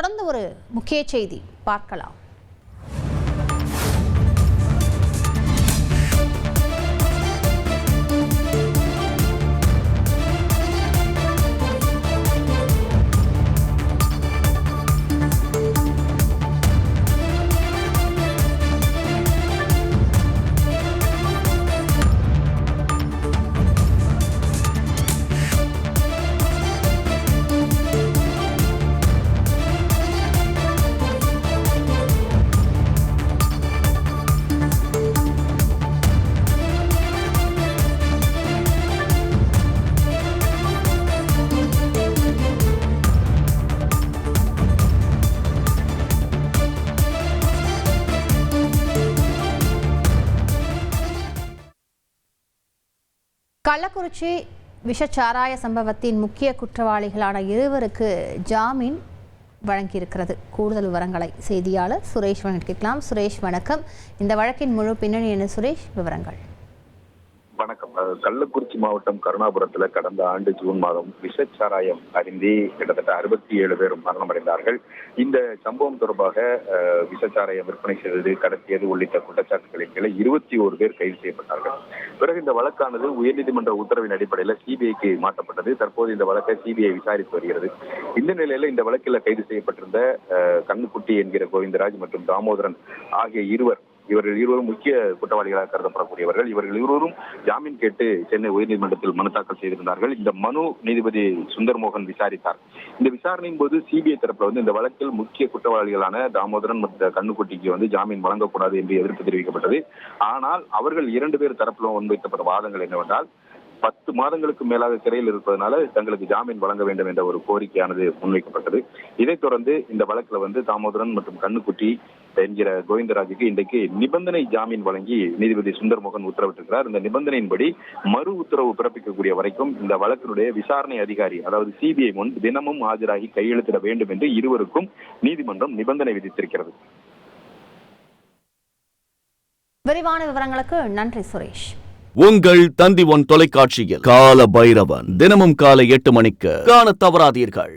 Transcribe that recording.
தொடர்ந்து ஒரு முக்கிய செய்தி பார்க்கலாம். கள்ளக்குறிச்சி விஷச்சாராய சம்பவத்தின் முக்கிய குற்றவாளிகளான இருவருக்கு ஜாமீன் வழங்கியிருக்கிறது. கூடுதல் விவரங்களை செய்தியாளர் சுரேஷ் வழங்கிக்கலாம். சுரேஷ் வணக்கம். இந்த வழக்கின் முழு பின்னணி என்ன சுரேஷ், விவரங்கள்? வணக்கம். கள்ளக்குறிச்சி மாவட்டம் கருணாபுரத்துல கடந்த ஆண்டு ஜூன் மாதம் விஷச்சாராயம் அருந்தி கிட்டத்தட்ட 67 பேர் மரணமடைந்தார்கள். இந்த சம்பவம் தொடர்பாக விஷச்சாராயம் விற்பனை செய்தது, கடத்தியது உள்ளிட்ட குற்றச்சாட்டுகளின் கீழே 21 பேர் கைது செய்யப்பட்டார்கள். பிறகு இந்த வழக்கானது உயர்நீதிமன்ற உத்தரவின் அடிப்படையில் சிபிஐக்கு மாற்றப்பட்டது. தற்போது இந்த வழக்கை சிபிஐ விசாரித்து வருகிறது. இந்த நிலையில இந்த வழக்கில் கைது செய்யப்பட்டிருந்த கண்ணுக்குட்டி என்கிற கோவிந்தராஜ் மற்றும் தாமோதரன் ஆகிய இவர்கள் இருவரும் முக்கிய குற்றவாளிகளாக கருதப்படக்கூடியவர்கள். இவர்கள் இருவரும் ஜாமீன் கேட்டு சென்னை உயர்நீதிமன்றத்தில் மனு தாக்கல் செய்திருந்தார்கள். இந்த மனு நீதிபதி சுந்தர்மோகன் விசாரித்தார். இந்த விசாரணையின் போது சிபிஐ தரப்புல இந்த வழக்கில் முக்கிய குற்றவாளிகளான தாமோதரன் மற்றும் கண்ணுக்குட்டிக்கு ஜாமீன் வழங்கக்கூடாது என்று எதிர்ப்பு தெரிவிக்கப்பட்டது. ஆனால் அவர்கள் 2 பேர் தரப்பிலும் முன்வைக்கப்பட்ட வாதங்கள் என்னவென்றால் 10 மாதங்களுக்கு மேலாக சிறையில் இருப்பதனால தங்களுக்கு ஜாமீன் வழங்க வேண்டும் என்ற ஒரு கோரிக்கையானது முன்வைக்கப்பட்டது. இதைத் தொடர்ந்து இந்த வழக்கில் தாமோதரன் மற்றும் கண்ணுக்குட்டி என்கிற கோவிந்தராஜுக்கு இன்றைக்கு நிபந்தனை ஜாமீன் வழங்கி நீதிபதி சுந்தர்மோகன் உத்தரவிட்டிருக்கிறார். இந்த நிபந்தனையின்படி மறு உத்தரவு பிறப்பிக்கக்கூடிய வரைக்கும் இந்த வழக்கினுடைய விசாரணை அதிகாரி, அதாவது சிபிஐ முன் தினமும் ஆஜராகி கையெழுத்திட வேண்டும் என்று இருவருக்கும் நீதிமன்றம் நிபந்தனை விதித்திருக்கிறது. விரிவான விவரங்களுக்கு நன்றி சுரேஷ். உங்கள் தந்தி ஒன் தொலைக்காட்சியில் கால பைரவன் தினமும் காலை 8 மணிக்கு காண தவறாதீர்கள்.